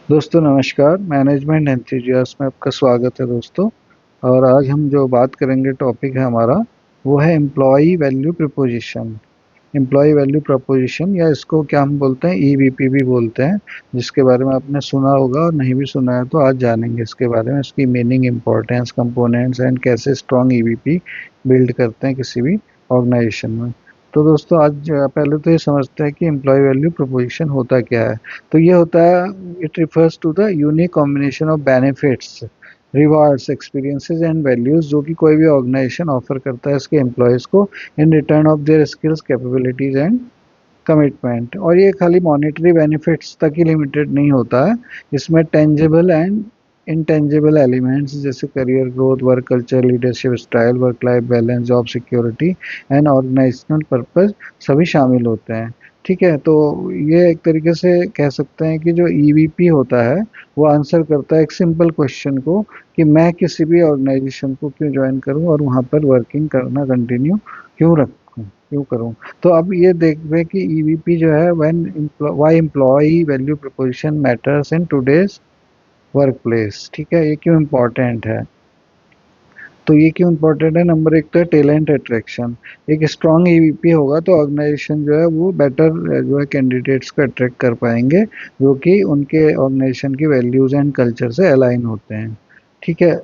दोस्तों नमस्कार, management enthusiast में आपका स्वागत है दोस्तों। और आज हम जो बात करेंगे टॉपिक है हमारा, वो है employee value preposition. Employee value preposition या इसको क्या हम बोलते हैं, ईवीपी भी बोलते हैं, जिसके बारे में आपने सुना होगा और नहीं भी सुना है तो आज जानेंगे इसके बारे में, इसकी मीनिंग, इंपॉर्टेंस, कंपोनेंट्स एंड कैसे स्ट्रॉन्ग ईवीपी बिल्ड करते हैं किसी भी ऑर्गेनाइजेशन में। तो दोस्तों आज पहले तो ये समझते हैं कि एम्प्लॉय वैल्यू प्रपोजिशन होता क्या है। तो ये होता है, it refers to the unique combination of benefits, rewards, experiences and values जो कि कोई भी ऑर्गेनाइजेशन ऑफर करता है इसके एम्प्लॉयज़ को in return of their skills, capabilities and commitment. और ये खाली मॉनेटरी बेनिफिट्स तक ही लिमिटेड नहीं होता है, इसमें टेंजिबल एंड इनटेंजिबल एलिमेंट्स जैसे career growth, work culture, leadership style, work life balance, job security and organisational purpose सभी शामिल होते हैं। ठीक है, तो ये एक तरीके से कह सकते हैं कि जो ईवीपी होता है वो आंसर करता है एक सिंपल क्वेश्चन को कि मैं किसी भी ऑर्गेनाइजेशन को क्यों ज्वाइन करूं और वहां पर वर्किंग करना कंटिन्यू क्यों रखूं, क्यों करूं। तो अब ये देखते हैं कि ईवीपी जो है, when why employ value proposition matters in today's work place. ठीक है, ये क्यों इम्पोर्टेंट है। तो ये क्यों इम्पोर्टेंट है, नंबर एक तो है टैलेंट अट्रैक्शन। एक स्ट्रॉन्ग ईवीपी होगा तो ऑर्गेनाइजेशन जो है वो बेटर जो है कैंडिडेट्स को अट्रैक्ट कर पाएंगे जो कि उनके ऑर्गेनाइजेशन की वैल्यूज एंड कल्चर से अलाइन होते हैं। ठीक है,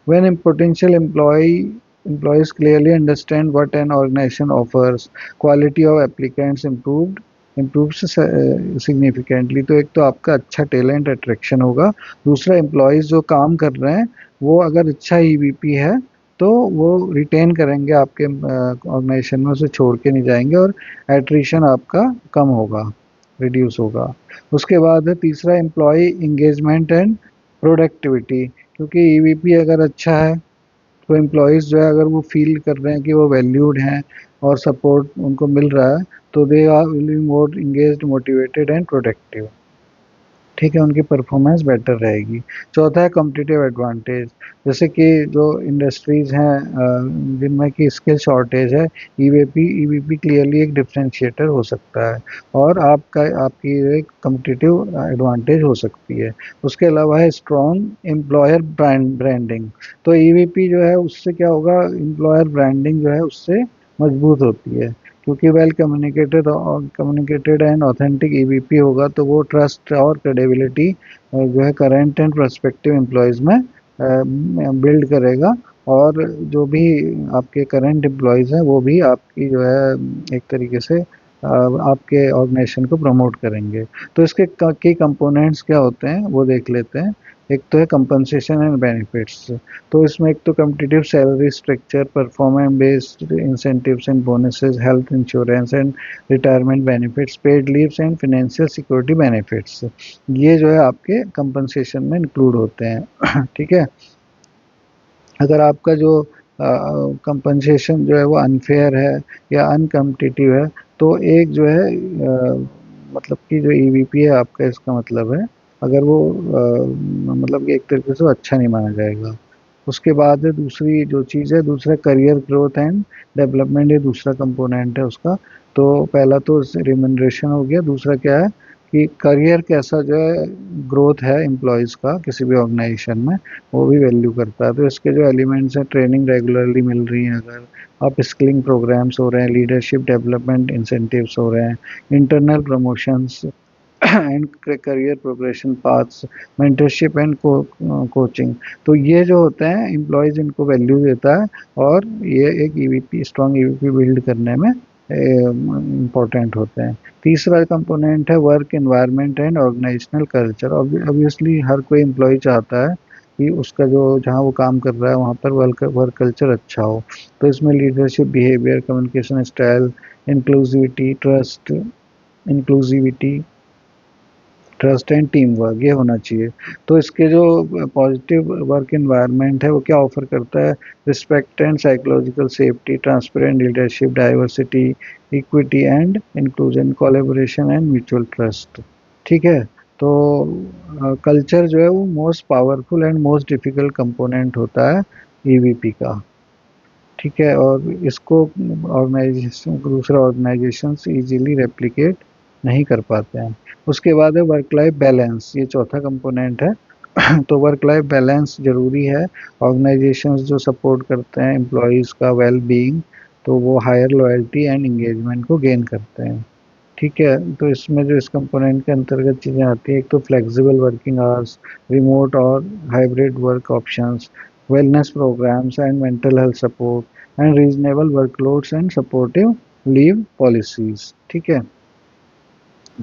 when a potential employees clearly understand what an organization offers, quality of applicants improves significantly। तो एक तो आपका अच्छा टैलेंट अट्रैक्शन होगा, दूसरा एम्प्लॉयज़ जो काम कर रहे हैं वो अगर अच्छा ईवीपी है तो वो रिटेन करेंगे आपके ऑर्गेनाइजेशन में, उसे छोड़ के नहीं जाएंगे और एट्रिशन आपका कम होगा, रिड्यूस होगा। उसके बाद है तीसरा, एम्प्लॉय इंगेजमेंट एंड प्रोडक्टिविटी। क्योंकि ईवीपी अगर अच्छा है तो एम्प्लॉयज़ जो है अगर वो फील कर रहे हैं कि वो वैल्यूड हैं और सपोर्ट उनको मिल रहा है तो they are will be more engaged, motivated and productive. ठीक है, उनकी परफॉर्मेंस बेटर रहेगी। चौथा है कॉम्पिटिटिव एडवांटेज। जैसे कि जो इंडस्ट्रीज़ हैं जिनमें कि स्किल शॉर्टेज है, ईवीपी क्लियरली एक डिफरेंशिएटर हो सकता है और आपकी एक कॉम्पिटिटिव एडवांटेज हो सकती है। उसके अलावा है स्ट्रॉन्ग एम्प्लॉयर ब्रांडिंग। तो ईवीपी जो है उससे क्या होगा, एम्प्लॉयर ब्रांडिंग जो है उससे मजबूत होती है, क्योंकि well communicated and authentic EVP होगा तो वो ट्रस्ट और क्रेडिबिलिटी जो है करंट एंड प्रोस्पेक्टिव एम्प्लॉयज़ में बिल्ड करेगा। और जो भी आपके करंट एम्प्लॉयज़ हैं वो भी आपकी जो है एक तरीके से आपके ऑर्गेनाइजेशन को प्रमोट करेंगे। तो इसके की कंपोनेंट्स क्या होते हैं वो देख लेते हैं। एक तो है कंपनसेशन एंड बेनिफिट्स। तो इसमें एक तो competitive salary structure, performance based incentives and bonuses, health insurance and retirement benefits, paid leaves and financial security benefits, ये जो है आपके कंपनसेशन में इंक्लूड होते हैं। ठीक है, अगर आपका जो कंपनसेशन जो है वो अनफेयर है या अनकम्पिटिटिव है तो एक जो है मतलब कि जो ईवीपी है आपका, इसका मतलब है अगर वो मतलब कि एक तरीके से वो अच्छा नहीं माना जाएगा। उसके बाद है दूसरी जो चीज़ है, दूसरा करियर ग्रोथ एंड डेवलपमेंट, ये दूसरा कंपोनेंट है उसका। तो पहला तो रिम्यूनरेशन हो गया, दूसरा क्या है कि करियर कैसा जो है ग्रोथ है एम्प्लॉयज़ का किसी भी ऑर्गेनाइजेशन में, वो भी वैल्यू करता है। तो इसके जो एलिमेंट्स हैं, ट्रेनिंग रेगुलरली मिल रही है, अगर आप स्किलिंग प्रोग्राम्स हो रहे हैं, लीडरशिप डेवलपमेंट इंसेंटिव्स हो रहे हैं, internal promotions and career progression paths, mentorship and coaching. तो ये जो होते हैं एम्प्लॉयज़ इनको वैल्यू देता है और ये एक ईवीपी, स्ट्रॉन्ग ईवीपी बिल्ड करने में इम्पोर्टेंट होते हैं। तीसरा कंपोनेंट है work environment and organisational culture. Obviously हर कोई एम्प्लॉय चाहता है कि उसका जो जहाँ वो काम कर रहा है वहाँ पर वर्क कल्चर अच्छा हो। तो इसमें leadership, behaviour, communication style, inclusivity, inclusivity trust and team work, ये होना चाहिए। तो इसके जो पॉजिटिव वर्क एनवायरनमेंट है वो क्या ऑफर करता है, respect and psychological safety, transparent leadership, diversity, equity and inclusion, collaboration and mutual trust. ठीक है, तो कल्चर जो है वो most powerful and most difficult component होता है ईवीपी का। ठीक है, और इसको ऑर्गेनाइजेशन, दूसरा ऑर्गेनाइजेशन इजीली रेप्लिकेट नहीं कर पाते हैं। उसके बाद है वर्क लाइफ बैलेंस, ये चौथा कंपोनेंट है। तो वर्क लाइफ बैलेंस ज़रूरी है। ऑर्गेनाइजेशंस जो सपोर्ट करते हैं एम्प्लॉयज़ का वेल बीइंग, तो वो हायर लॉयल्टी एंड एंगेजमेंट को गेन करते हैं। ठीक है, तो इसमें जो इस कंपोनेंट के अंतर्गत चीज़ें आती हैं, एक तो फ्लेक्सिबल वर्किंग आवर्स, रिमोट और hybrid work options, wellness programmes and mental health support and reasonable workloads and supportive leave policies. ठीक है।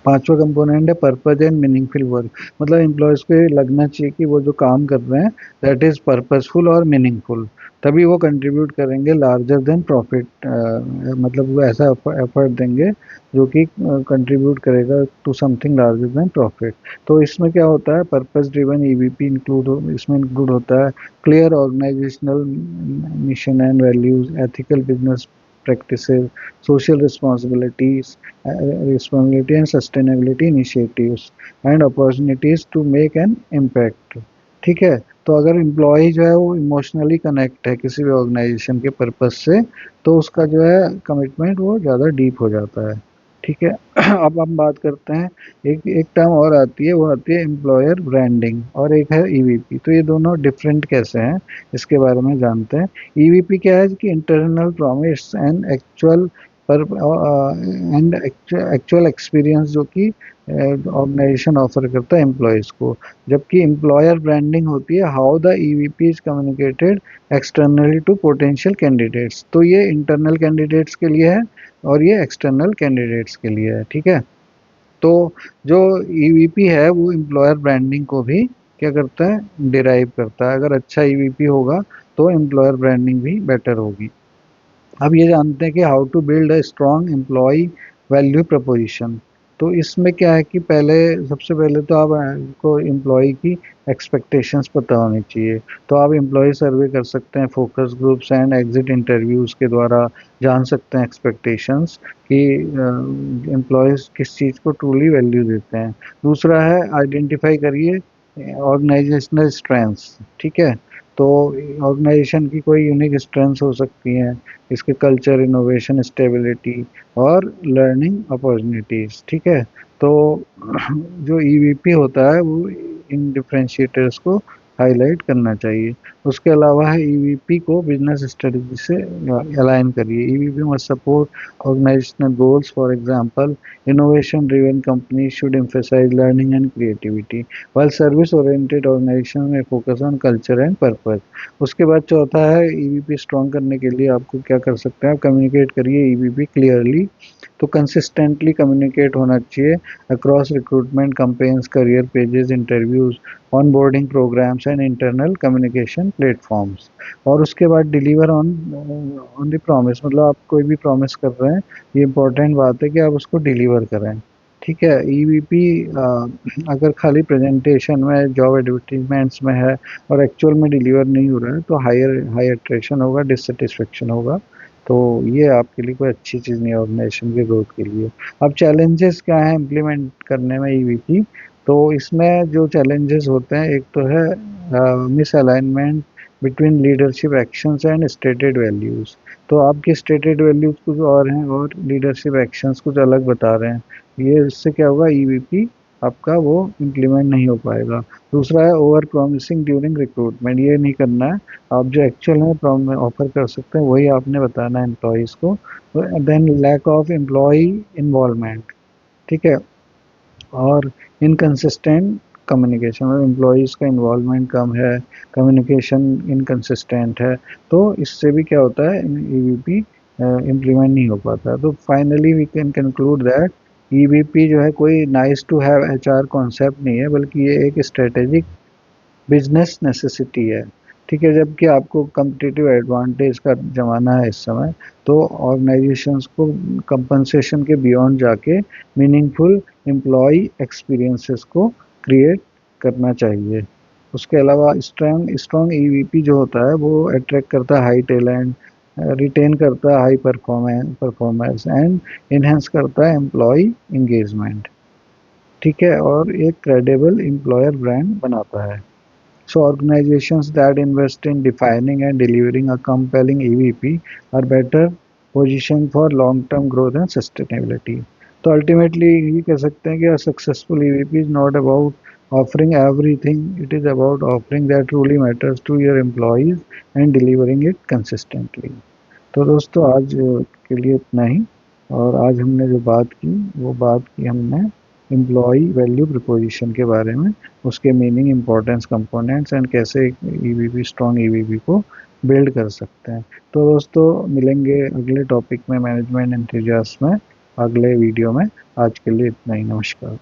पांचवा कंपोनेंट है पर्पज एंड मीनिंगफुल वर्क, मतलब एम्प्लॉयज़ को ये लगना चाहिए कि वो जो काम कर रहे हैं दैट इज़ पर्पसफुल और मीनिंगफुल, तभी वो कंट्रीब्यूट करेंगे लार्जर देन प्रॉफिट। मतलब वो ऐसा एफर्ट देंगे जो कि कंट्रीब्यूट करेगा to something larger than profit. तो इसमें क्या होता है, पर्पस ड्रिवन ईवीपी इसमें इंक्लूड होता है clear organisational mission and values, ethical business practices, social responsibility and sustainability initiatives and opportunities to make an impact। ठीक है। तो अगर एम्प्लॉय जो है वो इमोशनली कनेक्ट है किसी भी ऑर्गेनाइजेशन के पर्पस से, तो उसका जो है कमिटमेंट वो ज़्यादा डीप हो जाता है। ठीक है। अब हम बात करते हैं, एक एक टर्म और आती है, वो आती है एम्प्लॉयर ब्रांडिंग, और एक है ईवीपी। तो ये दोनों डिफरेंट कैसे हैं, इसके बारे में जानते हैं। ईवीपी क्या है कि इंटरनल प्रॉमिस एंड एक्चुअल पर एक्चुअल एक्सपीरियंस जो कि ऑर्गेनाइजेशन ऑफर करता है एम्प्लॉयज़ को। जबकि एम्प्लॉयर ब्रांडिंग होती है how the EVP is communicated externally to potential candidates. तो ये इंटरनल कैंडिडेट्स के लिए है और ये एक्सटर्नल कैंडिडेट्स के लिए है। ठीक है। तो जो ईवीपी है वो एम्प्लॉयर ब्रांडिंग को भी क्या करता है, डिराइव करता है। अगर अच्छा ईवीपी होगा तो एम्प्लॉयर ब्रांडिंग भी बेटर होगी। अब ये जानते हैं कि how to build a strong employ value proposition. तो इसमें क्या है कि पहले, सबसे पहले तो आपको एम्प्लॉय की एक्सपेक्टेशंस पता होनी चाहिए। तो आप एम्प्लॉय सर्वे कर सकते हैं, focus groups and exit interviews के द्वारा जान सकते हैं एक्सपेक्टेशंस कि एम्प्लॉयज़ किस चीज़ को ट्रूली वैल्यू देते हैं। दूसरा है आइडेंटिफाई करिए ऑर्गेनाइजेशनल स्ट्रेंथ्स। ठीक है। तो ऑर्गेनाइजेशन की कोई यूनिक स्ट्रेंथ्स हो सकती हैं, इसके कल्चर, इनोवेशन, स्टेबिलिटी और लर्निंग अपॉर्चुनिटीज़। ठीक है। तो जो ईवीपी होता है वो इन डिफरेंशिएटर्स को हाईलाइट करना चाहिए। उसके अलावा है ईवीपी को बिजनेस स्ट्रेटजी से अलाइन करिए। EVP must support organisational goals, for example innovation driven company should emphasise learning and creativity, while service oriented organisation में focus on culture and purpose. उसके बाद चौथा है ईवीपी स्ट्रॉन्ग करने के लिए आपको क्या कर सकते हैं, आप कम्युनिकेट करिए ईवीपी क्लियरली। तो कंसिस्टेंटली कम्युनिकेट होना चाहिए across recruitment campaigns, career pages, interviews, onboarding programmes and internal communication platforms. और उसके बाद deliver on on the promise, मतलब आप कोई भी प्रॉमिस कर रहे हैं, ये इंपॉर्टेंट बात है कि आप उसको डिलीवर करें। ठीक है। ईवीपी अगर खाली प्रेजेंटेशन में, जॉब एडवर्टीजमेंट्स में है और एक्चुअल में डिलीवर नहीं हो रहा है, तो हाई अट्रैक्शन होगा, डिससेटिस्फेक्शन होगा। तो ये आपके लिए कोई अच्छी चीज़ नहीं है ऑर्गेनाइजेशन के ग्रोथ के लिए। अब चैलेंजेस क्या हैं इम्प्लीमेंट करने में ईवीपी। तो इसमें जो चैलेंजेस होते हैं, एक तो है miss alignment between leadership actions and stated values. तो आपकी स्टेटेड वैल्यूज़ कुछ और हैं और लीडरशिप एक्शंस कुछ अलग बता रहे हैं। ये इससे क्या होगा, ईवीपी आपका वो इम्प्लीमेंट नहीं हो पाएगा। दूसरा है ओवर प्रॉमिसिंग ड्यूरिंग रिक्रूटमेंट, ये नहीं करना है। आप जो एक्चुअल में ऑफर कर सकते हैं वही आपने बताना है एम्प्लॉयज़ को। Then lack of employ involvement. ठीक है। और इनकंसिस्टेंट कम्युनिकेशन, और एम्प्लॉयज़ का इन्वॉल्वमेंट कम है, कम्युनिकेशन इनकंसिस्टेंट है, तो इससे भी क्या होता है, ईवीपी इम्प्लीमेंट नहीं हो पाता। तो finally we can conclude that EVP जो है कोई nice to have HR concept नहीं है, बल्कि ये एक स्ट्रेटेजिक बिजनेस नेसेसिटी है। ठीक है। जबकि आपको कम्पिटिटिव एडवांटेज का ज़माना है इस समय, तो ऑर्गेनाइजेशंस को कंपनसेशन के बियॉन्ड जाके मीनिंगफुल एम्प्लॉय एक्सपीरियंसेस को क्रिएट करना चाहिए। उसके अलावा स्ट्रॉन्ग स्ट्रॉन्ग ईवीपी जो होता है वो अट्रैक्ट करता है हाई टैलेंट, रिटेन करता है हाई परफॉर्मेंस एंड इन्हेंस करता है एम्प्लॉय इंगेजमेंट। ठीक है। और एक क्रेडिबल एम्प्लॉयर ब्रांड बनाता है। So organizations that invest in defining and delivering a compelling EVP are better positioned for long-term growth and sustainability। तो तो अल्टीमेटली ये कह सकते हैं कि a successful EVP is not about offering everything, it is about offering that truly matters to your employees and delivering it consistently. तो दोस्तों आज के लिए इतना ही। और आज हमने जो बात की वो बात की हमने एम्प्लॉई वैल्यू प्रपोजिशन के बारे में, उसके मीनिंग, इम्पोर्टेंस, कंपोनेंट्स एंड कैसे ईवीपी स्ट्रॉन्ग ईवीपी को बिल्ड कर सकते हैं। तो दोस्तों मिलेंगे अगले टॉपिक में, मैनेजमेंट एंथुसियास्ट में, अगले वीडियो में। आज के लिए इतना ही, नमस्कार।